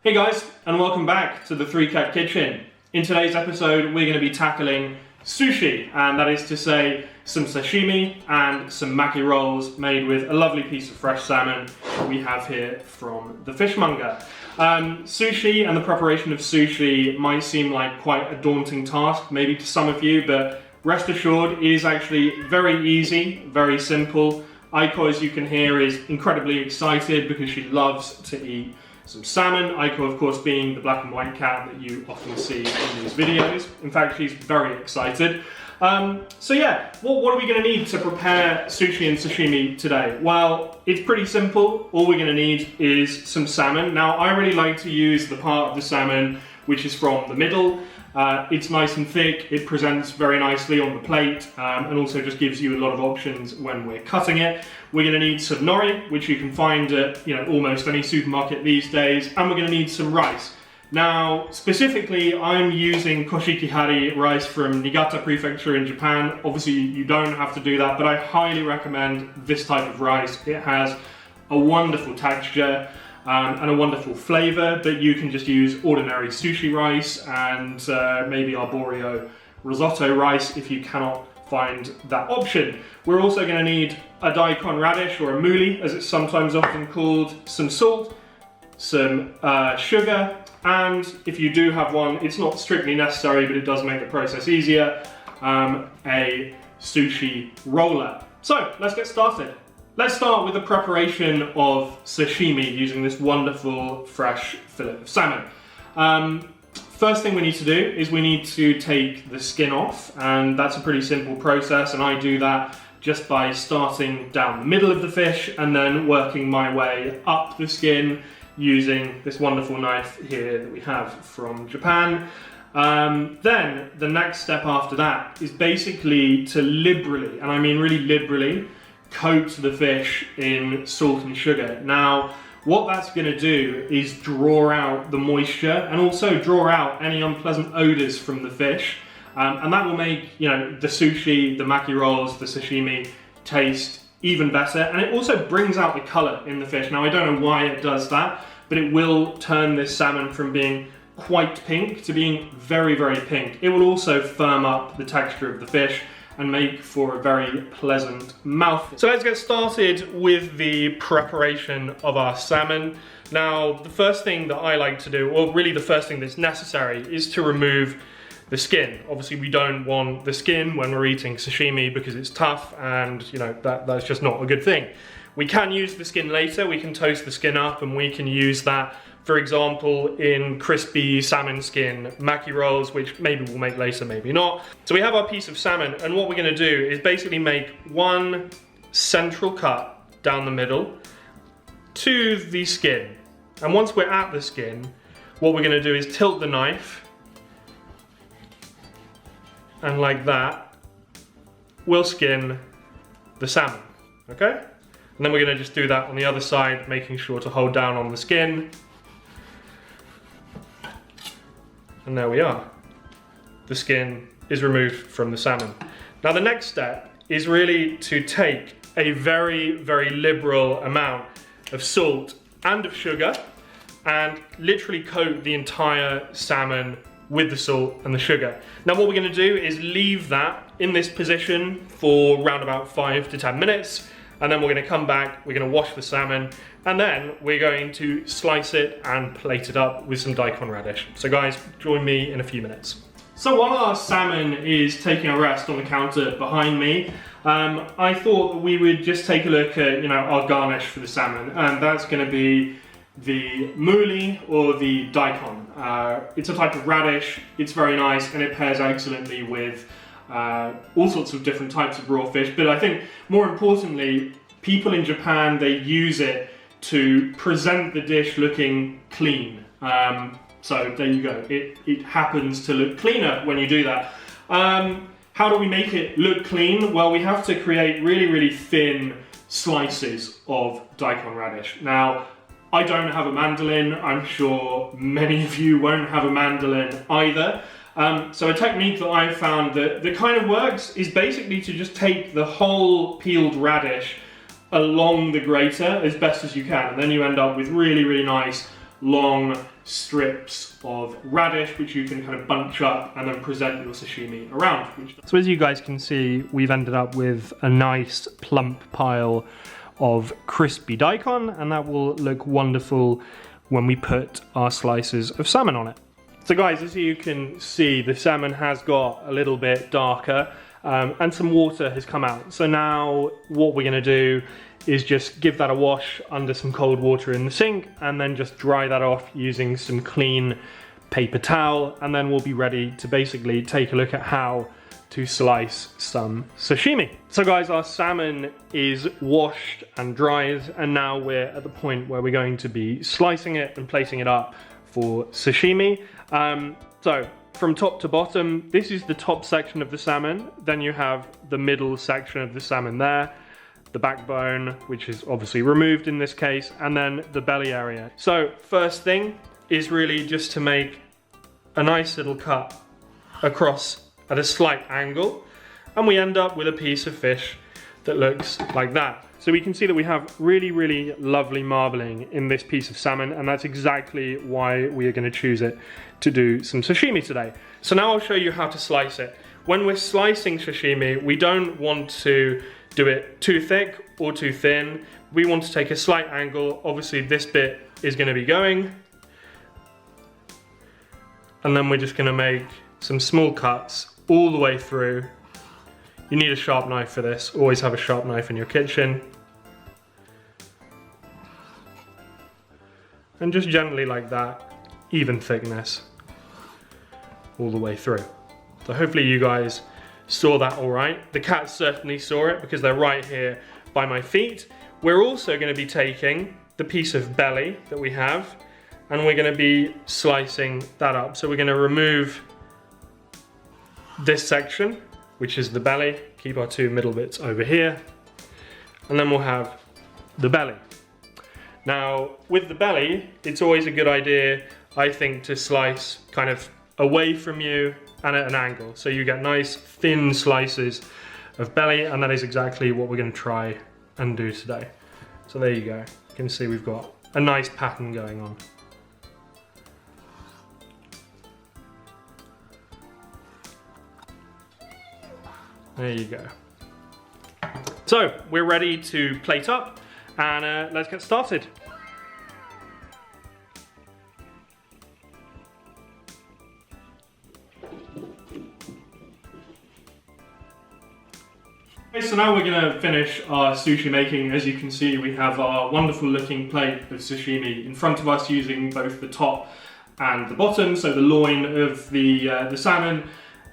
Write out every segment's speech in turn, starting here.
Hey guys, and welcome back to the Three Cat Kitchen. In today's episode, we're going to be tackling sushi, and that is to say, some sashimi and some maki rolls made with a lovely piece of fresh salmon that we have here from the fishmonger. Sushi and the preparation of sushi might seem like quite a daunting task, maybe to some of you, but rest assured, it is actually very easy, very simple. Aiko, as you can hear, is incredibly excited because she loves to eat some salmon. Aiko, of course, being the black and white cat that you often see in these videos. In fact, she's very excited. So yeah, what are we going to need to prepare sushi and sashimi today? Well, it's pretty simple. All we're going to need is some salmon. Now, I really like to use the part of the salmon which is from the middle. It's nice and thick, it presents very nicely on the plate, and also just gives you a lot of options when we're cutting it. We're going to need some nori, which you can find at almost any supermarket these days, and we're going to need some rice. Now, specifically, I'm using koshikihari rice from Niigata Prefecture in Japan. Obviously, you don't have to do that, but I highly recommend this type of rice. It has a wonderful texture and a wonderful flavour, but you can just use ordinary sushi rice and maybe arborio risotto rice if you cannot find that option. We're also going to need a daikon radish, or a mouli as it's sometimes often called, some salt, some sugar, and if you do have one, it's not strictly necessary, but it does make the process easier, a sushi roller. So let's get started. Let's start with the preparation of sashimi using this wonderful fresh fillet of salmon. First thing we need to do is we need to take the skin off, and that's a pretty simple process, and I do that just by starting down the middle of the fish and then working my way up the skin using this wonderful knife here that we have from Japan. Then the next step after that is basically to liberally, and I mean really liberally, coat the fish in salt and sugar. Now, what that's going to do is draw out the moisture and also draw out any unpleasant odors from the fish, and that will make the sushi, the maki rolls, the sashimi taste even better, and it also brings out the color in the fish. Now, I don't know why it does that, but it will turn this salmon from being quite pink to being very, very pink. It will also firm up the texture of the fish and make for a very pleasant mouthful. So let's get started with the preparation of our salmon. Now, the first thing that I like to do, or really the first thing that's necessary, is to remove the skin. Obviously, we don't want the skin when we're eating sashimi because it's tough, and that's just not a good thing. We can use the skin later. We can toast the skin up, and we can use that, for example, in crispy salmon skin maki rolls, which maybe we'll make later, maybe not. So we have our piece of salmon, and what we're going to do is basically make one central cut down the middle to the skin. And once we're at the skin, what we're going to do is tilt the knife, and like that, we'll skin the salmon, okay? And then we're going to just do that on the other side, making sure to hold down on the skin. And there we are. The skin is removed from the salmon. Now the next step is really to take a very, very liberal amount of salt and of sugar and literally coat the entire salmon with the salt and the sugar. Now what we're going to do is leave that in this position for around about 5 to 10 minutes. And then we're going to come back, we're going to wash the salmon, and then we're going to slice it and plate it up with some daikon radish. So guys, join me in a few minutes. So while our salmon is taking a rest on the counter behind me, I thought that we would just take a look at our garnish for the salmon, and that's going to be the mouli, or the daikon. It's a type of radish, it's very nice, and it pairs excellently with all sorts of different types of raw fish, but I think more importantly, people in Japan, they use it to present the dish looking clean. So there you go, it happens to look cleaner when you do that. How do we make it look clean? Well, we have to create really, really thin slices of daikon radish. Now, I don't have a mandolin, I'm sure many of you won't have a mandolin either. So a technique that I've found that kind of works is basically to just take the whole peeled radish along the grater as best as you can, and then you end up with really, really nice long strips of radish, which you can kind of bunch up and then present your sashimi around. So as you guys can see, we've ended up with a nice plump pile of crispy daikon, and that will look wonderful when we put our slices of salmon on it. So guys, as you can see, the salmon has got a little bit darker and some water has come out. So now what we're gonna do is just give that a wash under some cold water in the sink and then just dry that off using some clean paper towel, and then we'll be ready to basically take a look at how to slice some sashimi. So guys, our salmon is washed and dried, and now we're at the point where we're going to be slicing it and placing it up for sashimi. So from top to bottom, this is the top section of the salmon, then you have the middle section of the salmon there, the backbone, which is obviously removed in this case, and then the belly area. So first thing is really just to make a nice little cut across at a slight angle, and we end up with a piece of fish that looks like that. So we can see that we have really, really lovely marbling in this piece of salmon, and that's exactly why we are going to choose it to do some sashimi today. So now I'll show you how to slice it. When we're slicing sashimi, we don't want to do it too thick or too thin. We want to take a slight angle. Obviously this bit is going to be going, and then we're just going to make some small cuts all the way through. You need a sharp knife for this. Always have a sharp knife in your kitchen. And just gently like that, even thickness, all the way through. So hopefully you guys saw that all right. The cats certainly saw it because they're right here by my feet. We're also going to be taking the piece of belly that we have, and we're going to be slicing that up. So we're going to remove this section, which is the belly, keep our two middle bits over here, and then we'll have the belly. Now, with the belly, it's always a good idea, I think, to slice kind of away from you and at an angle. So you get nice thin slices of belly, and that is exactly what we're going to try and do today. So there you go. You can see we've got a nice pattern going on. There you go. So we're ready to plate up, and let's get started. Okay, so now we're going to finish our sushi making. As you can see, we have our wonderful looking plate of sashimi in front of us, using both the top and the bottom, so the loin of the salmon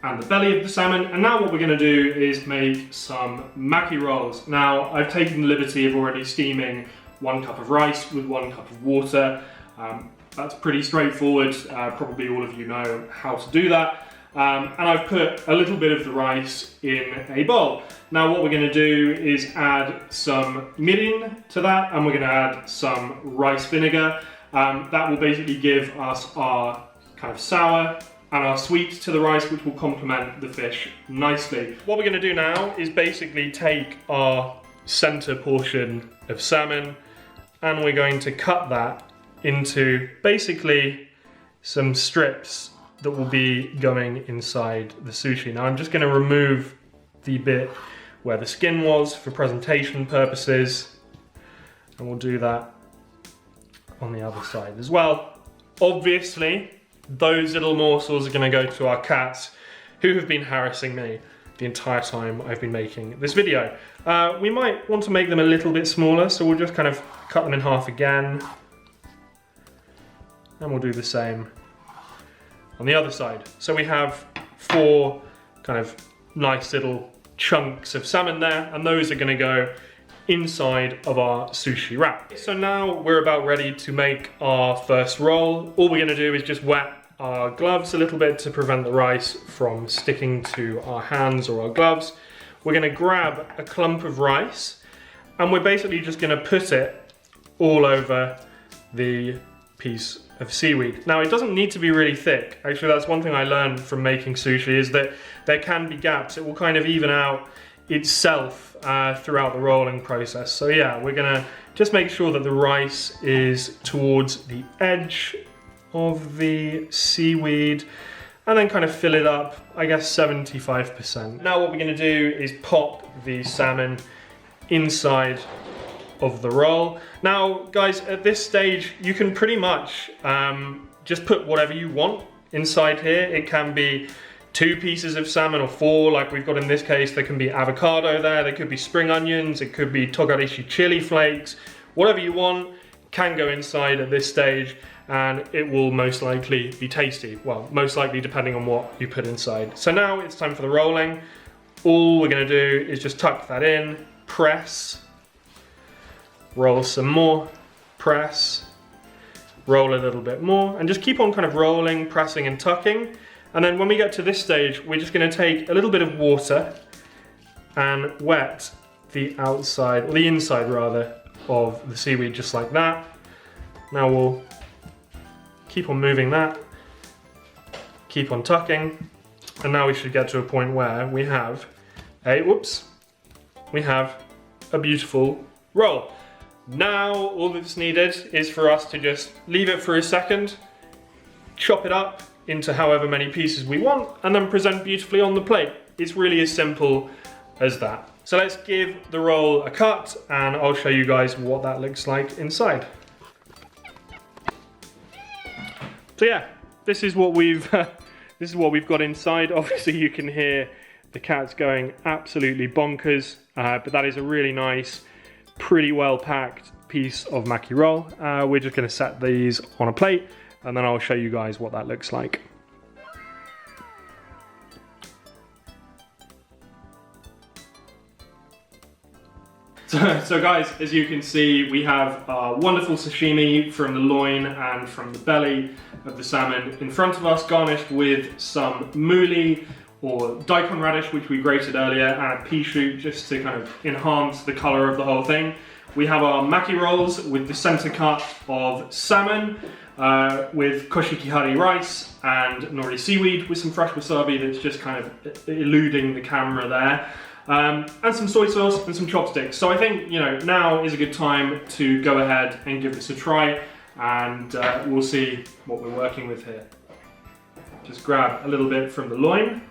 and the belly of the salmon. And now what we're going to do is make some maki rolls. Now I've taken the liberty of already steaming 1 cup of rice with 1 cup of water. That's pretty straightforward. Probably all of you know how to do that. And I've put a little bit of the rice in a bowl. Now what we're going to do is add some mirin to that, and we're going to add some rice vinegar. That will basically give us our kind of sour and our sweet to the rice, which will complement the fish nicely. What we're going to do now is basically take our center portion of salmon, and we're going to cut that into basically some strips that will be going inside the sushi. Now I'm just going to remove the bit where the skin was for presentation purposes, and we'll do that on the other side as well. Obviously, those little morsels are going to go to our cats, who have been harassing me the entire time I've been making this video. We might want to make them a little bit smaller, so we'll just kind of cut them in half again, and we'll do the same on the other side. So we have 4 kind of nice little chunks of salmon there, and those are going to go inside of our sushi wrap. So now we're about ready to make our first roll. All we're going to do is just wet our gloves a little bit to prevent the rice from sticking to our hands or our gloves. We're going to grab a clump of rice, and we're basically just going to put it all over the piece of seaweed. Now it doesn't need to be really thick. Actually, that's one thing I learned from making sushi, is that there can be gaps. It will kind of even out itself throughout the rolling process. So yeah, we're gonna just make sure that the rice is towards the edge of the seaweed and then kind of fill it up, I guess 75%. Now what we're gonna do is pop the salmon inside of the roll. Now guys, at this stage you can pretty much just put whatever you want inside here. It can be 2 pieces of salmon or 4, like we've got in this case. There can be avocado there could be spring onions, it could be togarashi chili flakes. Whatever you want can go inside at this stage, and it will most likely be tasty. Well, most likely depending on what you put inside. So now it's time for the rolling. All we're gonna do is just tuck that in, press, roll some more, press, roll a little bit more, and just keep on kind of rolling, pressing and tucking. And then when we get to this stage, we're just gonna take a little bit of water and wet the outside, or the inside rather, of the seaweed just like that. Now we'll keep on moving that, keep on tucking, and now we should get to a point where we have we have a beautiful roll. Now all that's needed is for us to just leave it for a second, chop it up into however many pieces we want, and then present beautifully on the plate. It's really as simple as that. So let's give the roll a cut and I'll show you guys what that looks like inside. So yeah, this is what we've got inside. Obviously you can hear the cats going absolutely bonkers, but that is a really nice, pretty well packed piece of maki roll. We're just gonna set these on a plate and then I'll show you guys what that looks like. So guys, as you can see, we have wonderful sashimi from the loin and from the belly of the salmon in front of us, garnished with some mouli or daikon radish, which we grated earlier, and a pea shoot just to kind of enhance the color of the whole thing. We have our maki rolls with the center cut of salmon, with koshikihari rice and nori seaweed with some fresh wasabi that's just kind of eluding the camera there. And some soy sauce and some chopsticks. So I think, you know, now is a good time to go ahead and give this a try, and we'll see what we're working with here. Just grab a little bit from the loin.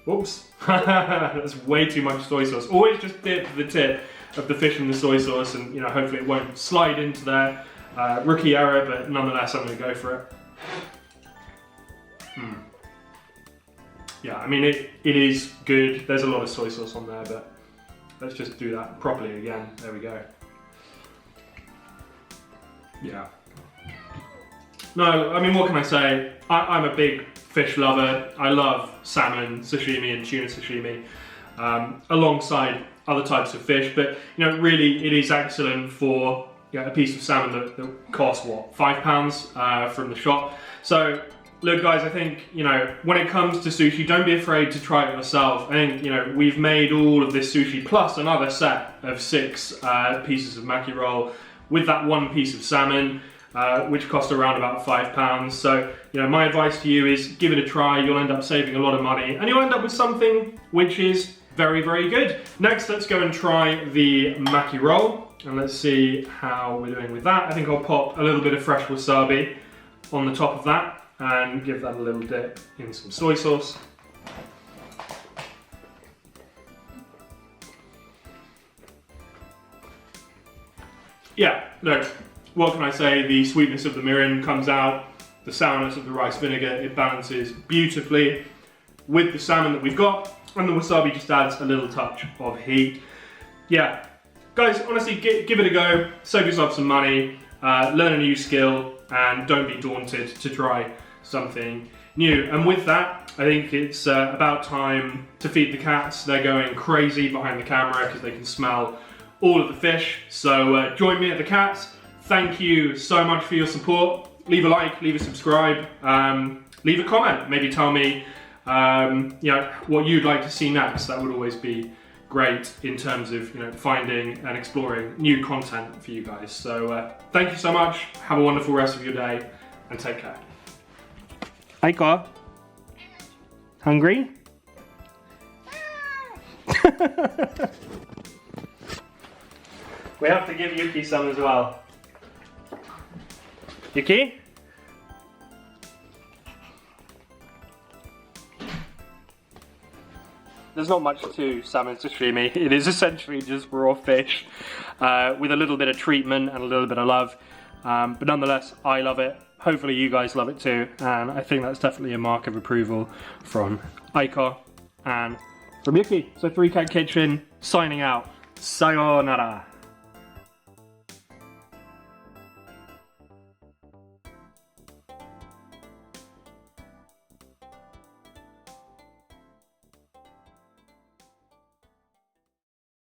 Whoops, that's way too much soy sauce. Always just dip the tip of the fish in the soy sauce, and you know, hopefully it won't slide into there. Rookie error, but nonetheless I'm going to go for it. Yeah, I mean, it is good. There's a lot of soy sauce on there, but let's just do that properly again. There we go. Yeah. No, I mean, what can I say? I'm a big fish lover. I love salmon, sashimi and tuna sashimi, alongside other types of fish. But, you know, really it is excellent for, you know, a piece of salmon that costs, what, £5 from the shop. So, look guys, I think, you know, when it comes to sushi, don't be afraid to try it yourself. I think, you know, we've made all of this sushi plus another set of 6 pieces of maki roll with that one piece of salmon, which cost around about £5. So, you know, my advice to you is give it a try. You'll end up saving a lot of money and you'll end up with something which is very, very good. Next, let's go and try the maki roll and let's see how we're doing with that. I think I'll pop a little bit of fresh wasabi on the top of that and give that a little dip in some soy sauce. Yeah, look, what can I say? The sweetness of the mirin comes out, the sourness of the rice vinegar, it balances beautifully with the salmon that we've got, and the wasabi just adds a little touch of heat. Yeah, guys, honestly, give it a go, save yourself some money, learn a new skill, and don't be daunted to try something new. And with that, I think it's about time to feed the cats. They're going crazy behind the camera because they can smell all of the fish. So join me at the cats. Thank you so much for your support. Leave a like, leave a subscribe, leave a comment. Maybe tell me you know, what you'd like to see next. That would always be great in terms of, you know, finding and exploring new content for you guys. So thank you so much. Have a wonderful rest of your day and take care. Aiko, hungry? We have to give Yuki some as well. Yuki? There's not much to salmon sashimi. It is essentially just raw fish with a little bit of treatment and a little bit of love. But nonetheless, I love it. Hopefully you guys love it too. And I think that's definitely a mark of approval from Aiko and from Yuki. So 3 Cat Kitchen signing out. Sayonara.